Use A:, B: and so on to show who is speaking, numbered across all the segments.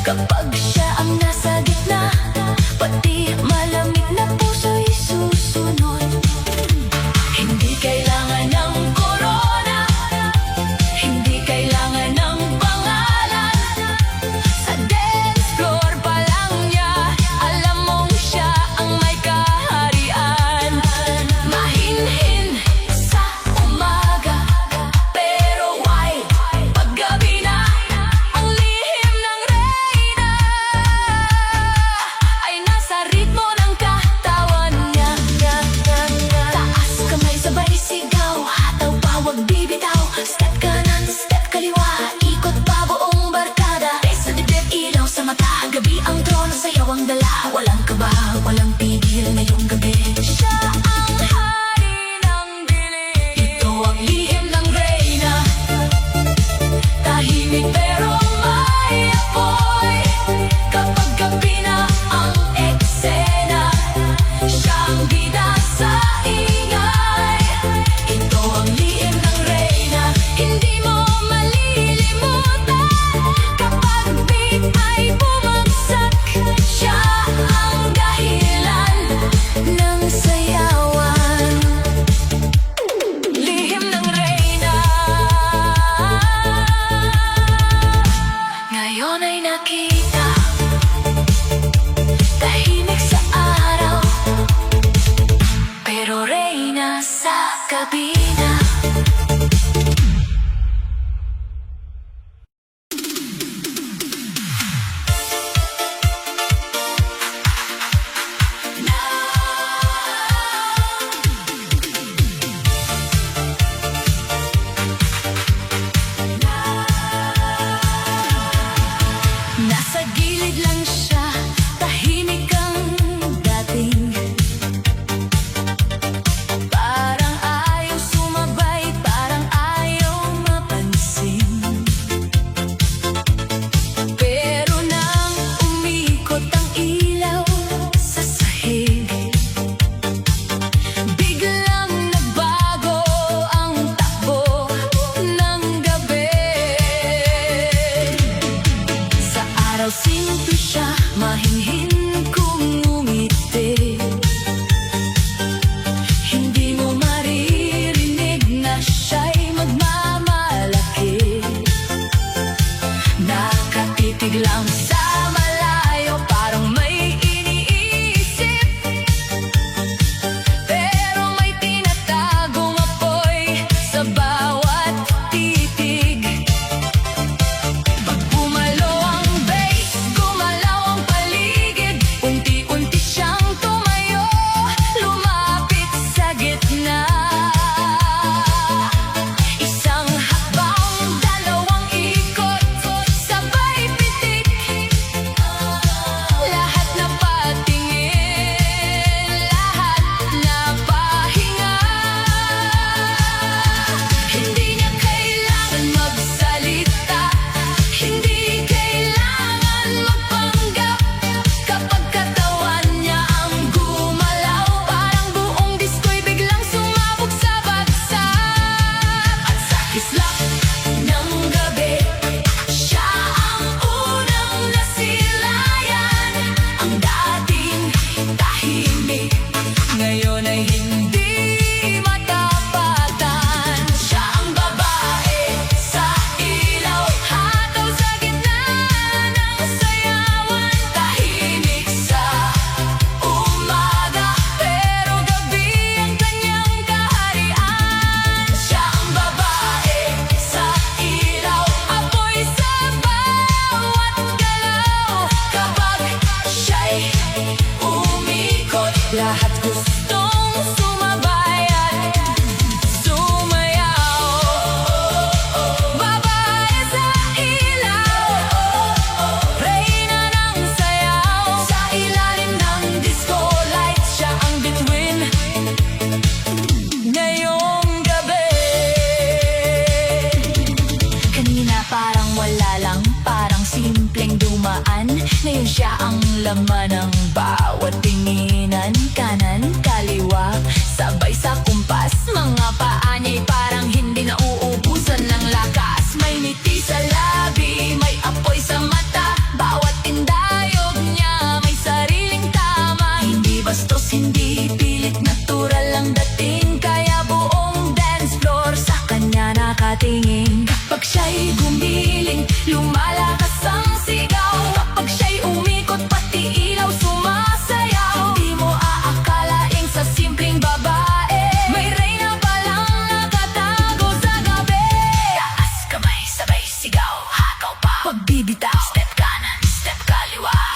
A: Kapag siya ang nasa gitna, pati malamig na puso'y susunod. Hindi kailangan ng korona, hindi kailangan ng pangalan. Sa dance floor pa lang niya, alam mong siya ang may kaharian. Mahinhin sa umaga, pero why paggabi na? Ang lihim ng reyna ay nasa ritmo ng katawan niya. Taas kamay sabay sigaw, hataw pa wag bibitaw. Step kanan, step kaliwa, ikot pa buong barkada. Sa dibdib, ilaw sa mata, gabi ang trono, sayaw ang dala. Walang kaba, walang pigil ngayong gabi. Siya ang hari ng dilim. Ito ang lihim ng reyna, tahimik pero may apoy. Kapag gabi na ang eksena, siya ang bida sa ingay. Ito ang lihim ng reyna, hindi mo malilimutan. Kapag beat ay bumagsak, siya ang dahilan ng sayawan. Lihim ng reyna, ngayon ay nakita, tahimik sa araw, pero reyna sa kabina. Nasa gilid lang siya, tahimik ang dating. Parang ayaw sumabay, parang ayaw mapansin. Pero nang umikot ang ilaw sa sahig, biglang nagbago ang takbo ng gabi. Sa araw simple siya, mahinhin kung ngumiti. Hindi mo maririnig na siya'y magmamalaki. Nakatitig lang sa malayo, parang may iniisip. Pero may tinatagong apoy sa bawat titig. Pag bumalo ang bass, gumalaw ang paligid. Unti-unti siyang tumayo, lumapit sa gitna. Isang hakbang, dalawang ikot, sabay pitik. Lahat na patingin, lahat na pahinga. Hindi niya kailangan magsalita, hindi kailangan magpanggap. Kapag katawan niya ang gumalaw, parang buong disko'y biglang sumabog sa bagsak. At sa kislap ng gabi, siya ang unang nasilayan. Ang dating tahimik, ngayon ay hindi matapatan. Siya ang babae sa ilaw, hataw sa gitna ng sayawan. Tahimik sa umaga, pero gabi ang kanyang kaharian. Siya ang babae sa ilaw, apoy sa bawat galaw. Kapag siya'y umikot, lahat gustong sumabay at sumayaw. Babae sa ilaw, reyna ng sayaw. Sa ilalim ng disco light, siya ang bituin ngayong gabi. Kanina parang wala lang, parang simpleng dumaan. Ngayon siya ang laman ng bawat tinginan. Kanan, kaliwa, sabay sa kumpas. Mga paa niya'y parang hindi nauubusan ng lakas. May ngiti sa labi, may apoy sa mata. Bawat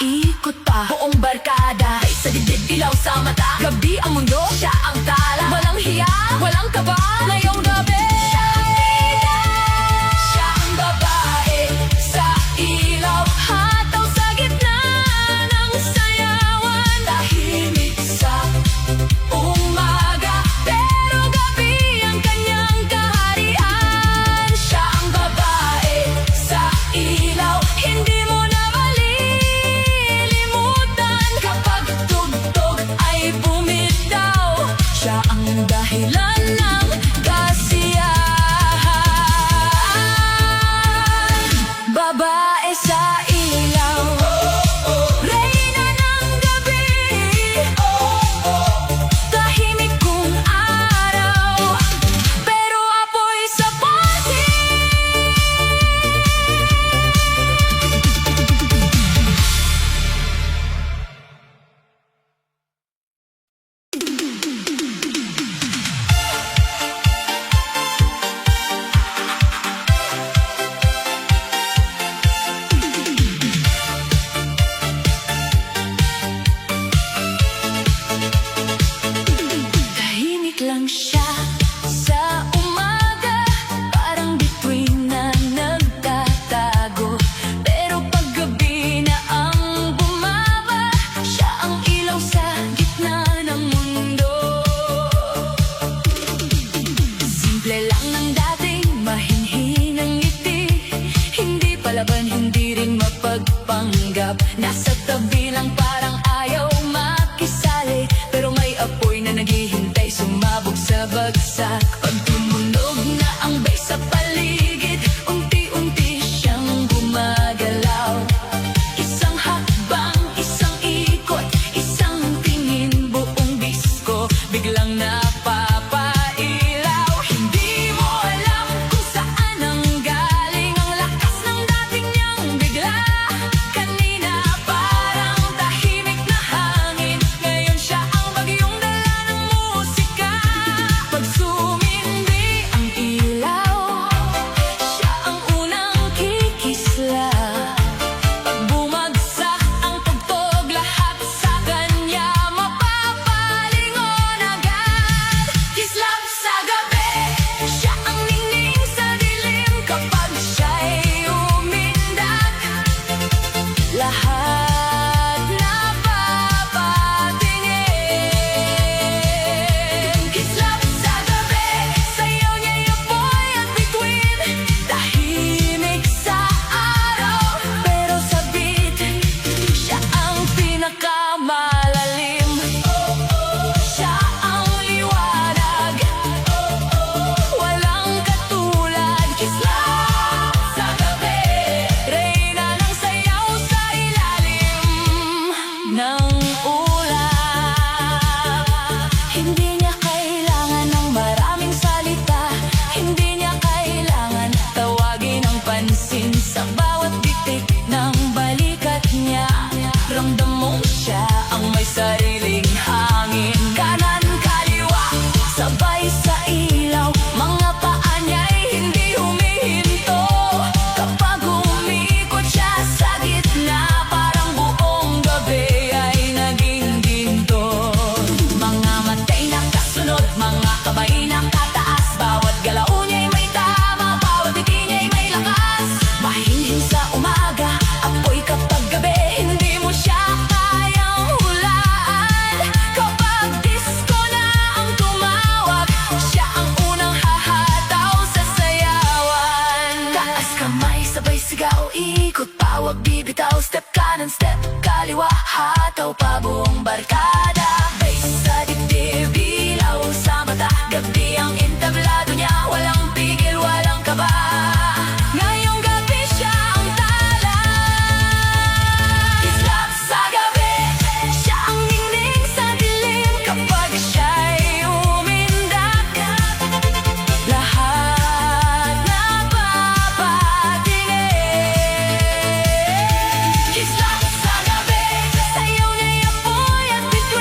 A: ikot pa buong barkada. Ay sa dibdib, ilaw sa mata, gabi ang mundo, siya ang tala. Walang hiya, walang kaba, ngayong gabi siya ang babae sa ilaw. Hataw sa gitna ng sayawan, tahimik sa umaga, pero gabi ang kanyang kaharian. Siya ang babae sa ilaw, hindi mo na malilimutan. Kapag tugtog ay bumitaw, siya ang dahilan ng kasiyahan. Babae sa ilaw, reyna ng gabi, tahimik kung araw, pero apoy sa party. Tahimik lang siya sa umaga, parang bituin na nagtatago. Pero paggabi na ang bumaba, siya ang ilaw sa gitna ng mundo. Simple lang ng dating mahinhinang ngiti, hindi palaban, hindi rin mapagpanggap. Nasa tabi lang parang ayaw makisali, pero may apoy na naghihintay sumabog sa bagsak. Pag tumunog na ang bass sa paligid, unti-unti siyang gumagalaw. Isang hakbang, isang ikot, isang tingin, buong disko biglang napapailaw. Hindi mo alam kung saan ang galing ang lakas ng dating niyang bigla. Kanina parang tahimik na hangin, ngayon siya ang bagyong dala ng musika. Pag sumindi ang ilaw, siya ang unang kikisla. Pag bumagsak ang tugtog, lahat sa kanya mapapalingon agad. Kislap sa gabi, siya ang ningning sa dilim. Kapag siya'y umindak, lahat napapatingin. Kislap sa gabi, sayaw niya'y apoy at bituin, tahimik sa araw, pero sa beat, siya ang pinakamalalim. Siya ang liwanag, walang katulad. Kislap sa gabi, reyna ng sayaw sa ilalim ng ulap. Hindi niya kailangan ng maraming salita, hindi niya kailangan tawagin ang pansin. Sa bawat titik ng balikat niya, ramdam mo siya ang may sariling hangin. Kanan, kaliwa, sabay sa ilaw, mga paa niya'y hindi humihinto. Kapag umikot siya sa gitna, parang buong gabi ay naging ginto. Mga matay na kasunod, mga kamay na kataas, bawat galaw niya'y may tama, bawat ngiti niya'y may lakas. Mahinhin sa umaga, apoy kapag gabi, hindi mo siya kayang hulaan. Kapag disco na ang tumawag, siya ang unang hahataw sa sayawan. Taas kamay, sabay sigaw, ikot pa, wag bibitaw. Step kanan, step kaliwa, hataw pa buong barkada. Bass sa dibdib, ilaw sa mata, gabi ang entablado niya, walang pigil, walang kaba. Ngayong gabi siya ang tala. Kislap sa gabi, siya ang ningning sa dilim. Kapag siya'y umindak, lahat napapatingin. Kislap sa gabi, sayaw niya'y apoy at bituin,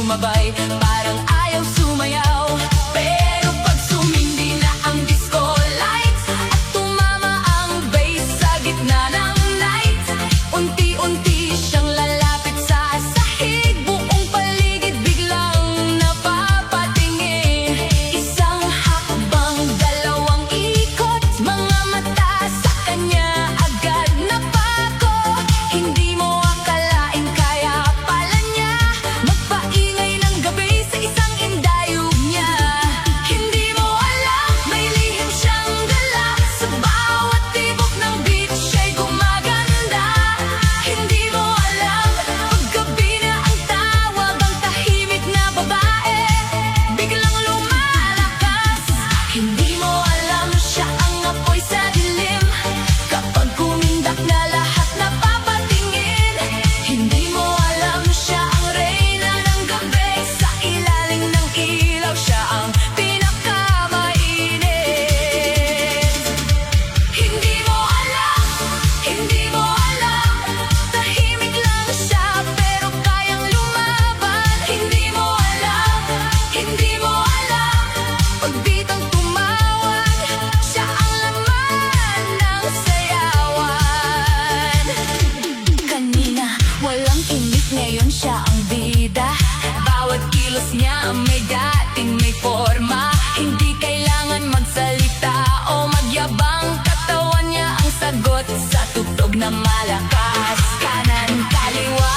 A: sumabay, parang ayaw sumayaw. Pero pag sumindi na ang disco lights at tumama ang bass sa gitna ng night, unti-unti siyang lalapit sa sahig. Buong paligid biglang napapatingin. Isang hakbang, dalawang ikot, mga mata sa kanya agad napako. Hindi mo akalain kaya pala niya magpaingay ng gabi sa isang indayog niya. Hindi mo alam, may lihim siyang dala. Sa bawat tibok ng beat siya'y gumaganda. Hindi mo alam, paggabi na ang tawag, ang tahimik na babae biglang lumalakas. Hindi mo alam, siya ang apoy sa dilim. Kapag kumindak na lahat napapatingin. Hindi mo alam, siya ang reyna ng gabi. Sa ilalim ng ilaw, siya ang pinakamainit. Hindi mo alam, hindi mo alam, tahimik lang siya pero kayang lumaban. Hindi mo alam, hindi mo alam, pag ditang tumawag, siya ang laman ng sayawan. Kanina walang imik, ngayon siya ang bida. Bawat kilos niya may dating may forma. Hindi kailangan magsalita o magyabang. Katawan niya ang sagot sa tugtog na malakas. Kanan, kaliwa,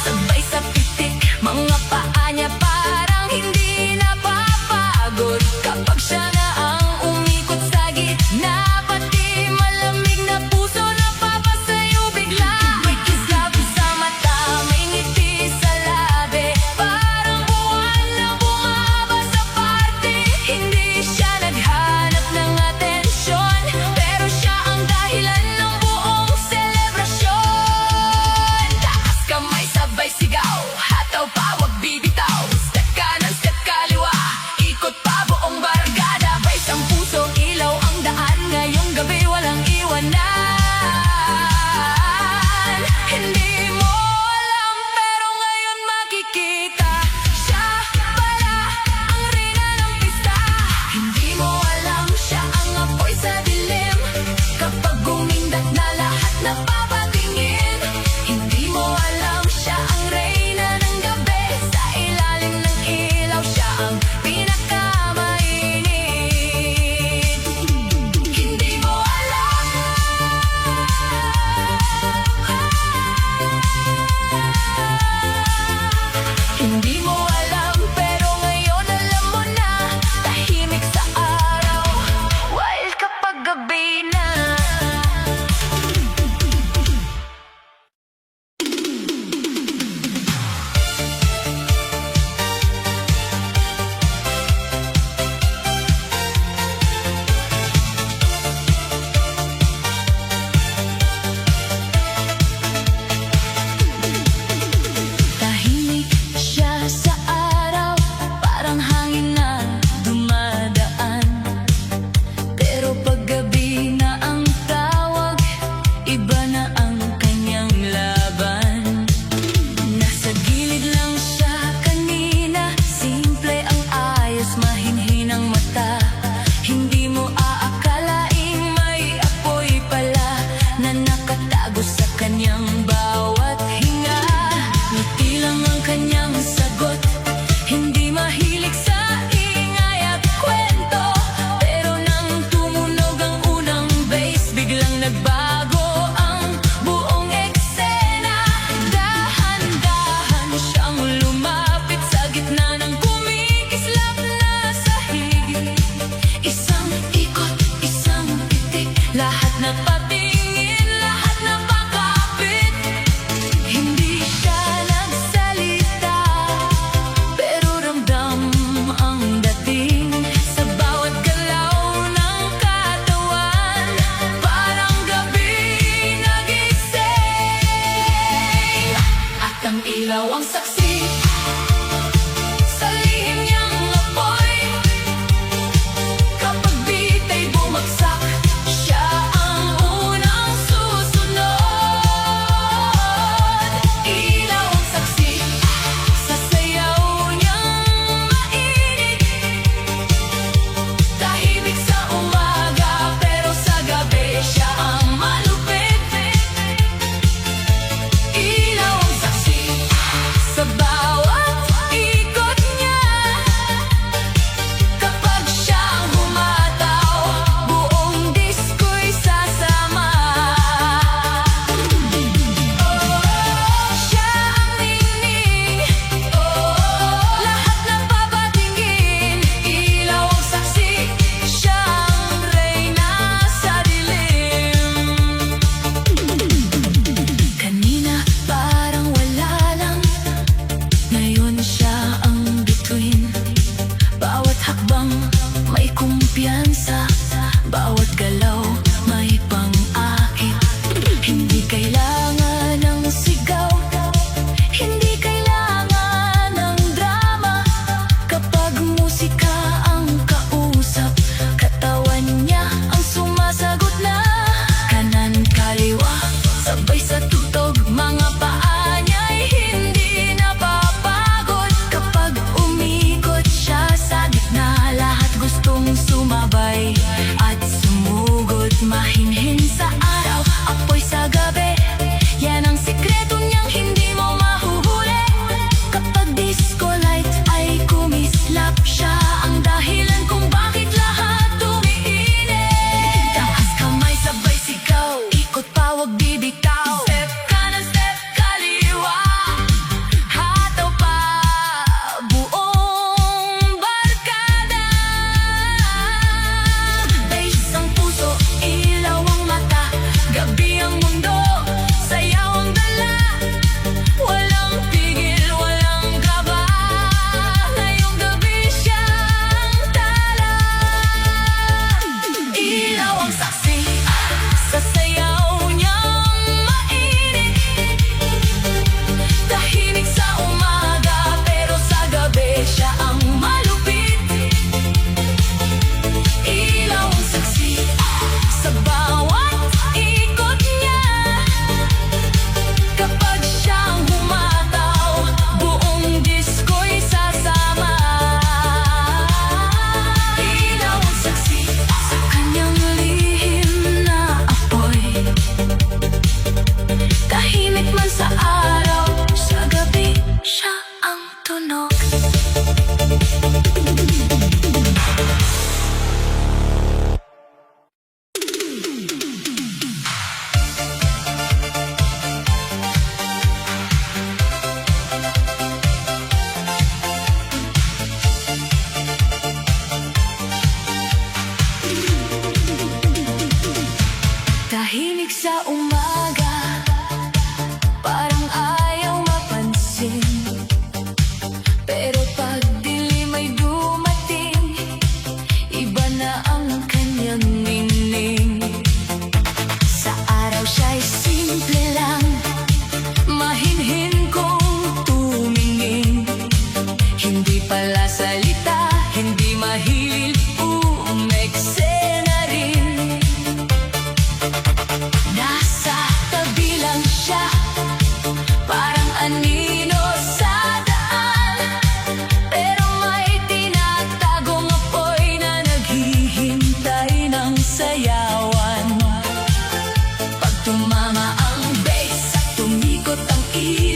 A: sabay sa pitik. Mga paa niya parang hindi napapagod. Kapag siya na ang umikot sa gitna, pati malamig na puso napapasayo bigla. May kislap sa mata, may ngiti sa labi, parang buwan na bumaba sa party. Hindi siya naghanap ng atensyon, pero siya ang dahilan ng buong selebrasyon. Taas kamay, sabay sigaw, hataw pa, wag bibitaw. Step kanan, step kaliwa, ikot pa buong barkada. Vice ang puso, ilaw ang daan, ngayong gabi walang iwanan. Hindi mo alam, pero ngayon makikita, siya pala ang reyna ng pista. Hindi mo alam, siya ang apoy sa dilim. Kapag gumindak na lahat napapatingin. Hindi mo alam, siya ang reyna ng gabi. Sa ilalim ng ilaw, siya ang pinakamainit. Hindi mo alam, hindi mo alam, pero ngayon alam mo na. Tahimik sa araw, wild kapag gabi na. Tahimik siya sa araw, parang hangin na dumadaan. Pero paggabi na ang tawag, iba na ang kanyang laban. Nasa gilid lang siya kanina, simple ang ayos, mahinhin ang mata. Hindi mo aakalaing may apoy pala na nakatago sa kanyang bawat hinga. Ngiti lang ang kanyang sagot, hindi mahilig sa ingay at kwento. Pero nang tumunog ang unang bass, biglang nagbago ang buong eksena. Dahan-dahan siyang lumapit sa gitna ng kumikislap na sahig. Isang ikot, isang pitik, lahat napatingin, lahat napakapit. Hindi siya nagsalita, pero ramdam ang dating sa bawat galaw ng katawan. Parang gabi nagising, at ang ilaw ang saksi sa lihim niyang apoy. Kapag beat ay bumagsak, siya ang unang susunod. Ilaw ang saksi sa sayaw niya.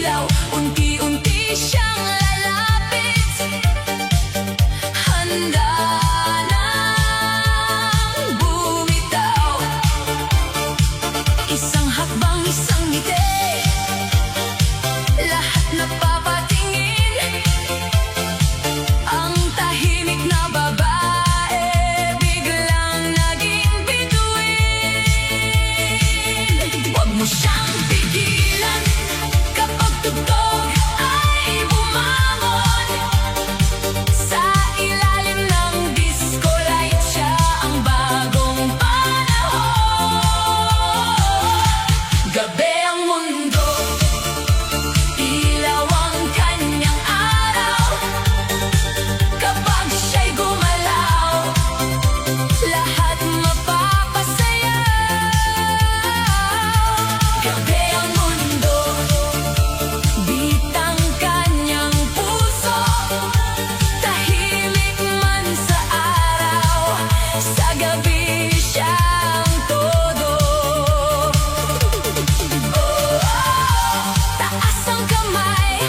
A: ilaw, unti-unti siyang lalapit. Handa nang bumitaw. Isang hakbang, isang ngiti, lahat napapatingin. Ang tahimik na babae biglang naging bituin. Huwag mo siyang pigilan kapag tugtog ay bumangon. Sa ilalim ng disco light siya ang bagong panahon. Gabi ang mundo, ilaw ang kanyang araw. Kapag siya'y gumalaw, lahat mapapasayaw. Gabi ang mundo, beat ang kanyang puso. Tahimik man sa araw, sa gabi siyang todo. Taas ang kamay,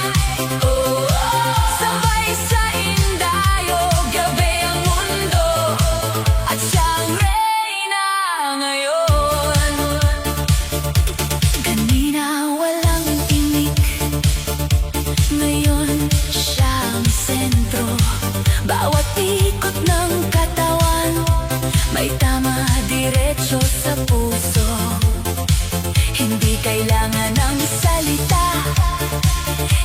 A: sabay sa indayo. Gabi ang mundo, at siyang reyna ngayon. Kanina walang tinik, ngayon siyang sentro. Bawat ikot ng katawan, may tama diretso sa puso. Hindi kailangan ng salita,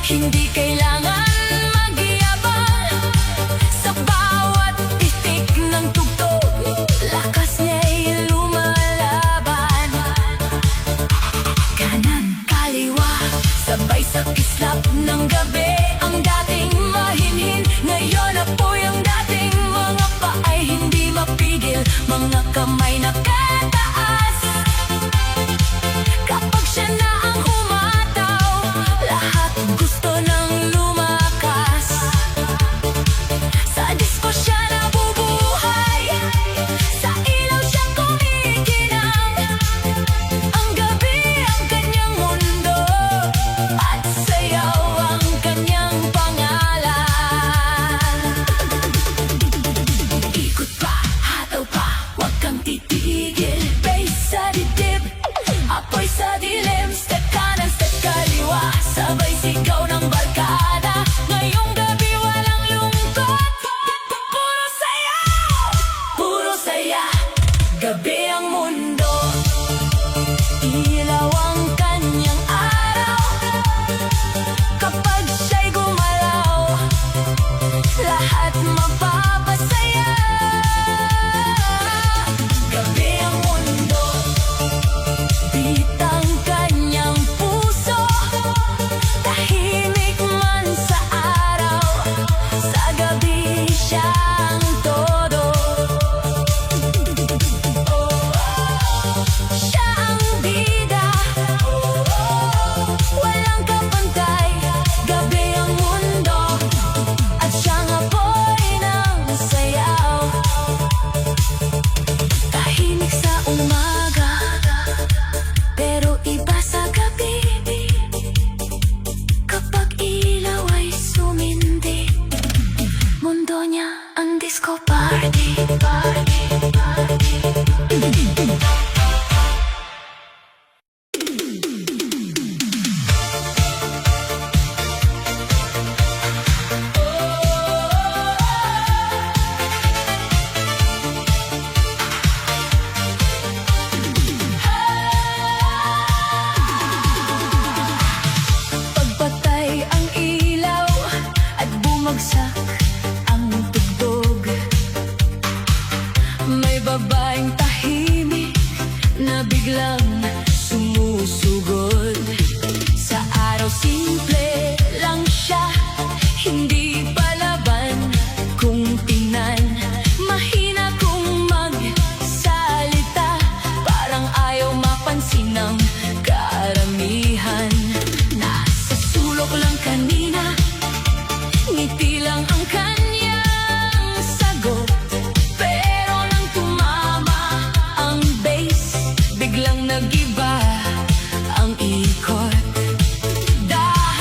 A: hindi kailangan magyabang. Sa bawat titik ng tugtog, lakas niya'y lumalaban. Kanan, kaliwa, sabay sa kislap ng gabi. Ang dating mahinhin, ngayon apoy. Ang dating mga paay hindi mapigil, mga kamay nakataas. Kapag siya na ang humataw, lahat gusto nang lumakas. Sa disco siya nabubuhay, sa ilaw siya kumikinang. Ang gabi ang kanyang mundo, at sayaw ang kanyang pangalan. Ikot pa, hataw pa, huwag kang titigil. Bass sa dibdib, apoy sa dilim. Step kanan, step kaliwa, sabay sigaw ng barkada. Ngayong gabi walang lungkot, puro saya, puro saya. Gabi ang mundo, ilaw ang kanyang araw. Kapag siya'y gumalaw, lahat mapapasaya. Gabi ang mundo, beat ang kanyang puso. Tahimik man sa araw, sa gabi siyang todo. Siya ang bida, walang kapantay. Gabi ang mundo, at siyang apoy ng sayaw. Tahimik sa umaga, pero iba sa gabi. Kapag ilaw ay sumindi, mundo niya ang disco party, party, party. Pagpatay ang ilaw at bumagsak ang tugtog, may babaeng tahimik na biglang sumusugod. Sa araw simple lang siya, hindi palaban kung tingnan. Mahina kung magsalita, parang ayaw mapansin ng karamihan. Nasa sulok lang kanina, ngiti lang ang kanyang sagot. Pero nang tumama ang bass, biglang nag-iba ang ikot. Dahan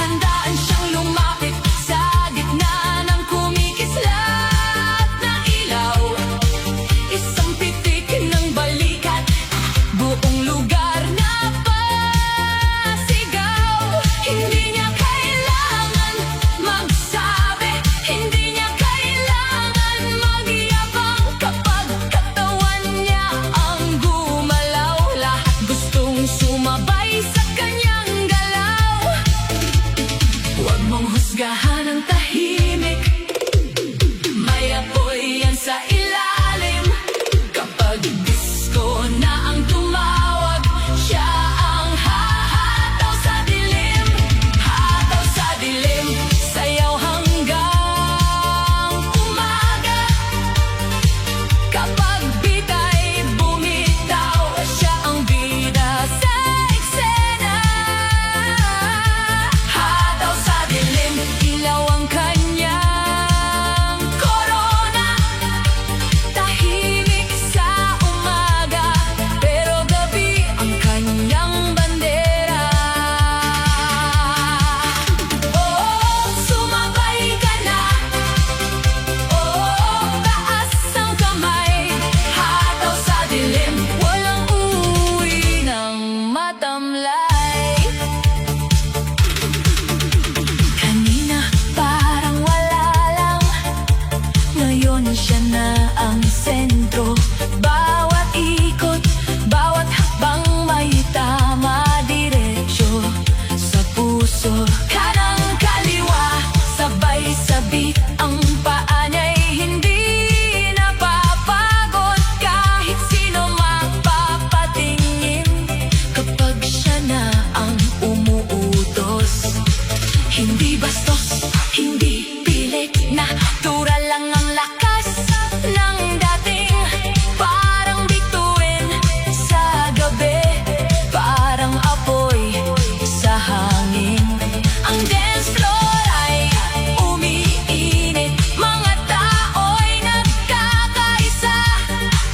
A: Hindi bastos, hindi pilit, natural lang ang lakas ng dating. Parang bituin sa gabi, parang apoy sa hangin. Ang dance floor ay umiinit, mga tao'y nagkakaisa.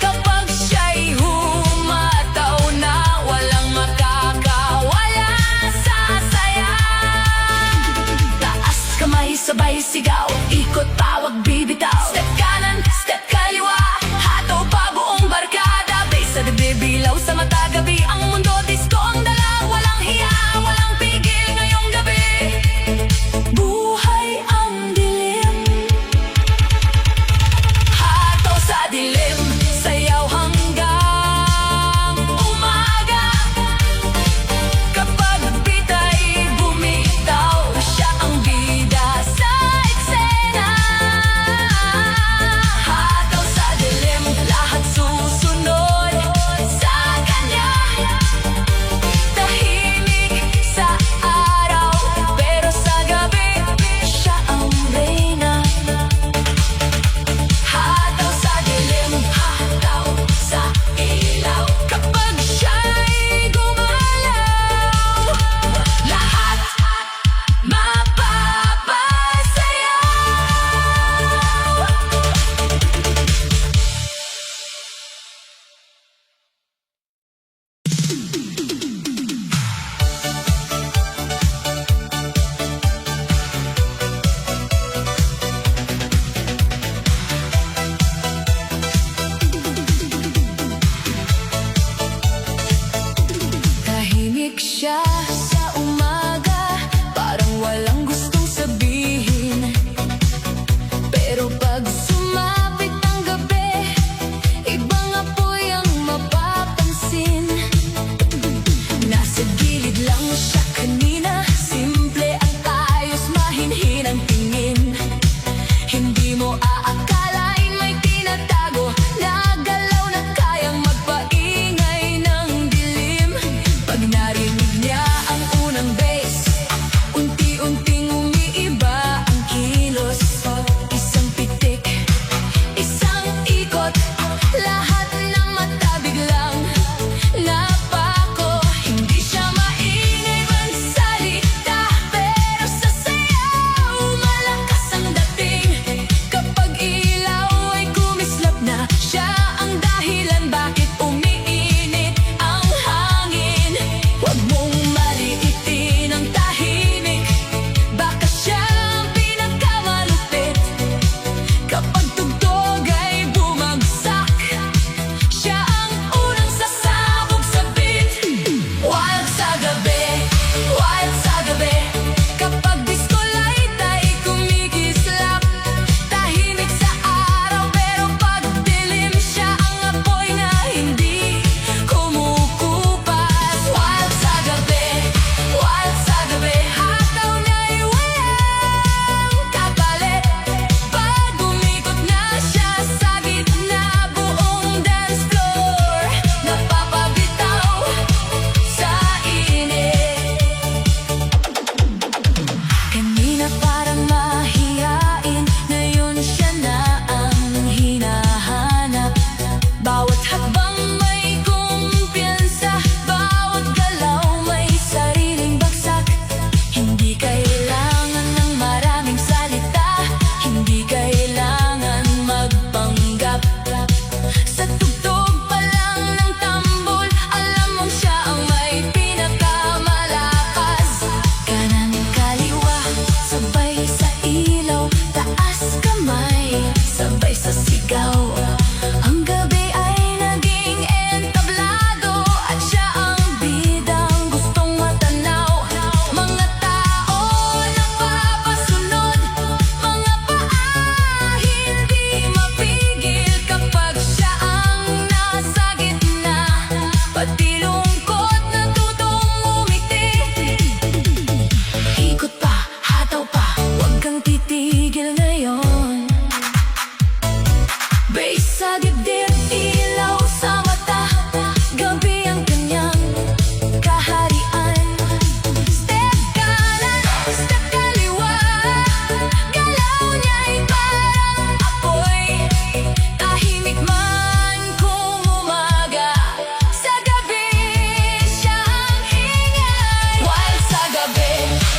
A: Kapag siya'y humataw na, walang makakawala sa saya. Taas kamay, sabay sigaw, ikot pawag bibitaw. Step kanan, step kaliwa, hataw pa buong barkada. Bass sa dibdib, ilaw sa mata, gabi ang mundo, disco ang dala. Walang hiya, walang pigil ngayong gabi. Buhay ang dilim, hataw sa dilim, sayaw hanggang umaga. Kapag bita'y bumitaw, siya ang bida sa eksena.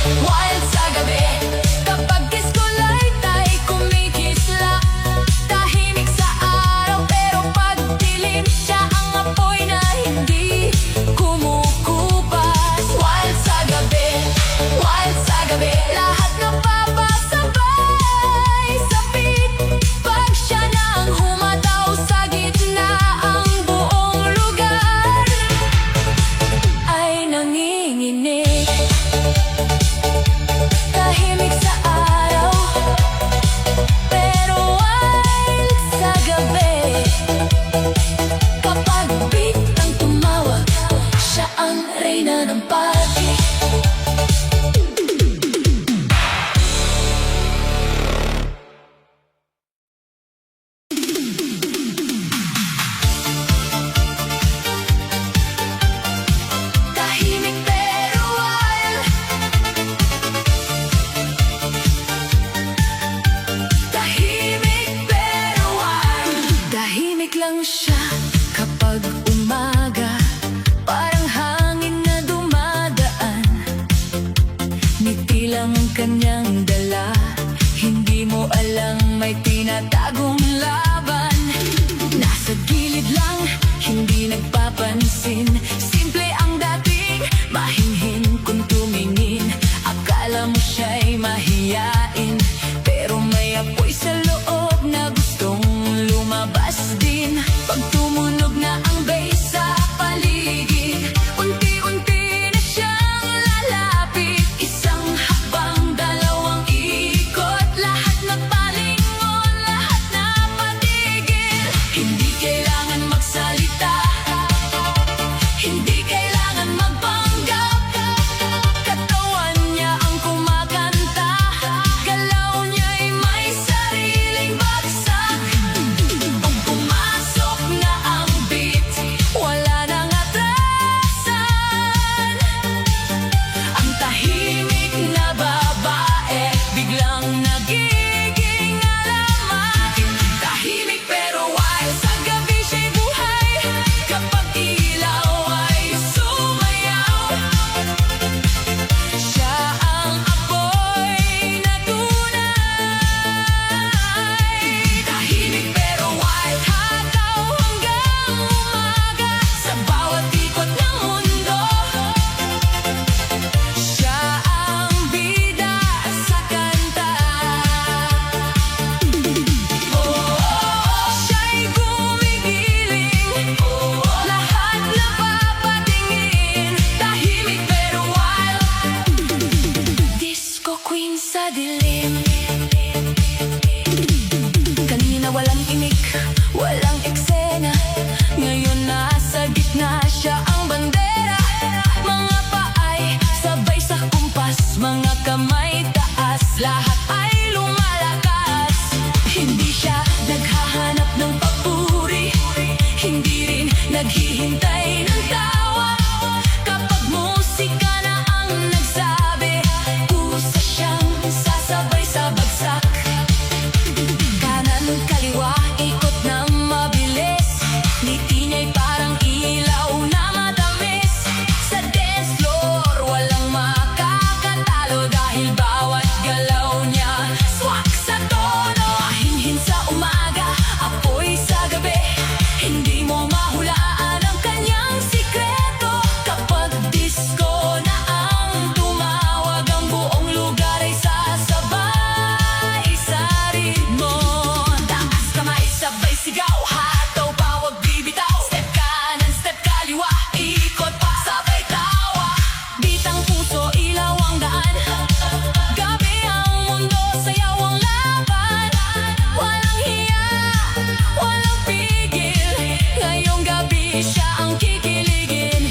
A: wild sa gabi. Kapag kiss ko light ay kumikisla. Tahimik sa araw pero pag dilim siya ang apoy na hindi kumukupas. Wild sa gabi, wild sa gabi. Lahat napapasabay sa beat. Pag siya nang humataw sa gitna, ang buong lugar ay nanginginig. Tahimik sa araw pero wild sa gabi. Kapag beat ang tumawag, siya ang reyna ng party. Tahimik pero wild. Tahimik pero wild. Tahimik lang siya kapag umaga. Parang hangin na dumadaan. Ngiti lang ang kanyang dala. Hindi mo alam may tinatagong laban. Nasa gilid lang, hindi nagpapansin. Simple ang dating, mahinhin kung tumingin. Akala mo siya'y mahiyain, pero may apoy sa loob na gustong lumabas din. Pag tumunog na ang bass sa paligid, unti-unti na siyang lalapit. Isang hakbang, dalawang ikot, lahat nagpalingon, lahat napatigil. Hindi kailangan magsalita, hindi kailangan magpanggap. Katawan niya ang kumakanta, galaw niya'y may sariling bagsak. Pag pumasok na ang beat, wala nang atrasan. Ang tahimik na babae biglang nagiging alamat. Tahimik pero wild sa gabi siya'y buhay. Kapag ilaw ay sumayaw, siya ang apoy na tunay. Tahimik pero wild, hataw hanggang umaga. Sa bawat ikot ng mundo, siya ang bida sa kanta. Siya'y gumigiling, lahat napapatingin. Tahimik pero wild, disco queen sa dilim. Kanina walang imik, walang eksena. Ngayon nasa gitna siya ang bandera. Mga paay sabay sa kumpas, mga kamay taas, lahat ay lumalakas. Hindi siya naghahanap ng papuri, hindi rin naghihintay ng tawa. Kapag musika na ang nagsabi, kusa siyang sasabay sa bagsak. Kanan kaliwa, ikot na mabilis. Ngiti niya'y parang ilaw na matamis. Sa dance floor, walang makakatalo dahil bawat galaw niya swak sa tono. Mahinhin sa umaga, apoy sa gabi. Hindi mo mahulaan ang kanyang sikreto. Kapag disco na ang tumawag, ang buong lugar ay sasabay sa ritmo. Taas kamay, sabay sigaw, hataw, bawag bibitaw. Step kanan, step kaliwa, ikot pa, sabay tawa. Bitang puso, ilaw ang daan. Gabi ang mundo, sayaw ang laban. Walang hiya, walang pigil. Ngayong gabi siya ang kikiligin.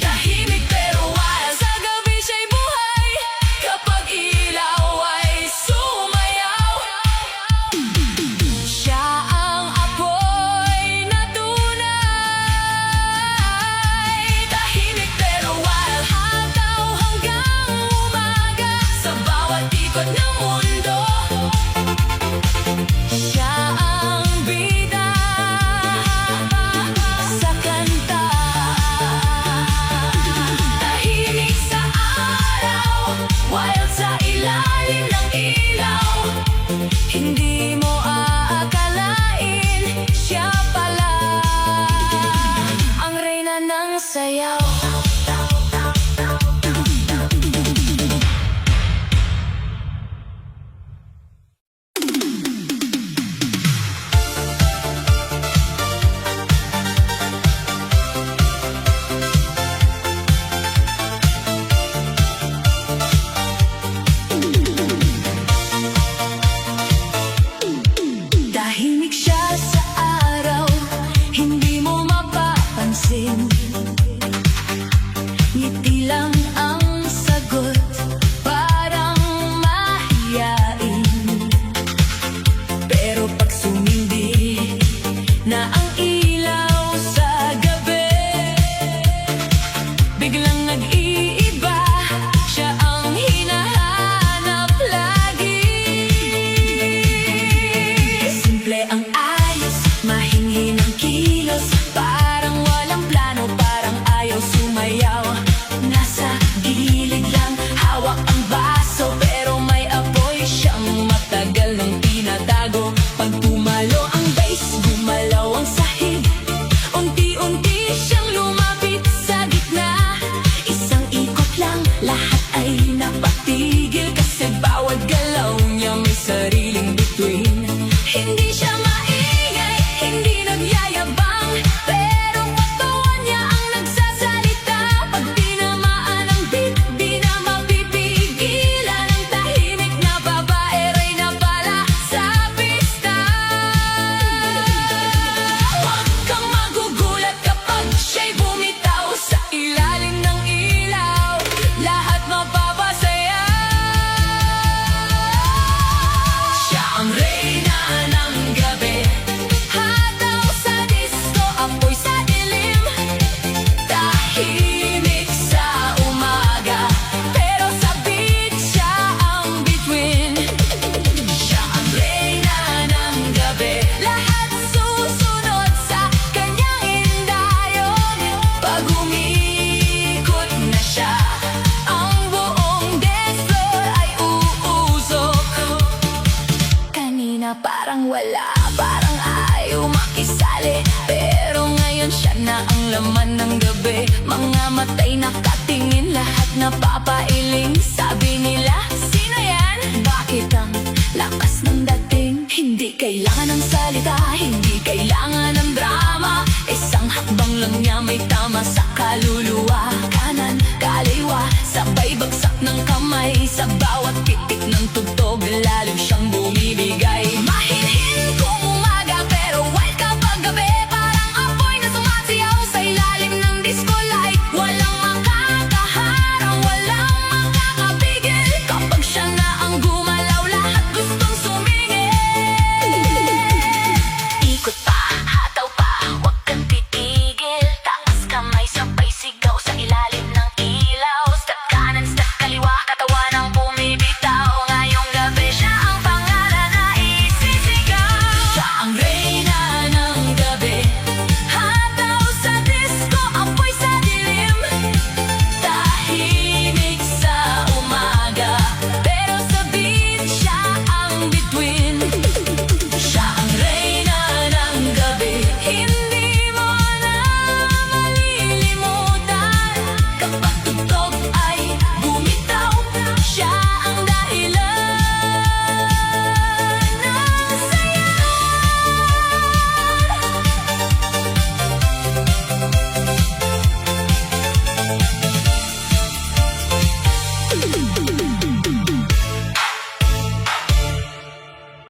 A: Tahimik pero wild, sa gabi siya'y buhay. Kapag ilaw ay sumayaw, siya ang apoy na tunay. Tahimik pero wild, hataw hanggang umaga. Sa bawat ikot ng mundo, siya ang bida sa kanta. Tahimik sa araw, wild Sumayaw sa ilalim ng ilaw. Hindi mo aakalain, siya pala ang reyna ng sayaw. Tahimik siya sa araw, hindi mo mapapansin. Ngiti lang ang sagot, parang mahiyain. Pero pag sumindi na ang ilaw sa gabi, biglang nag-iiba, siya ang hinahanap lagi. Simple ang ayos, mahinhin ang kilos, parang walang plano, parang ayaw sumayaw. Nasa gilid lang, hawak ang baso, pero may apoy siyang matagal nang tinatago. Pag pumalo ang bass, gumalaw ang sahig, unti-unti siyang lumapit sa gitna. Isang ikot lang, lahat ay napatigil, kasi bawat galaw niya may sariling bituin. Hindi siya maingay, hindi nagyayabang, pero katawan niya ang nagsasalita. Pag tinamaan ang beat, di na mapipigilan. Ang tahimik na babae, reyna pala sa pista. Huwag kang magugulat kapag siya'y bumitaw sa ilalim ng ilaw, lahat mapapasaya. Siya ang reyna ng gabi, hataw sa disco, apoy sa dilim. Tahimik sa umaga, pero sa beat siya ang bituin. Siya ang reyna ng gabi, lahat susunod sa kanyang indayon. Pag umikot na siya, ang buong dance floor ay uusok. Kanina parang wala, parang ayaw makisali, pero ngayon siya na ang laman ng gabi. Mga matay nakatingin, lahat napapailing. Sabi nila, sino yan? Bakit ang lakas ng dating? Hindi kailangan ng salita, hindi kailangan ng drama. Isang hakbang lang niya may tama sa kaluluwa. Kanan, kaliwa, sabay bagsak ng kamay sa bawat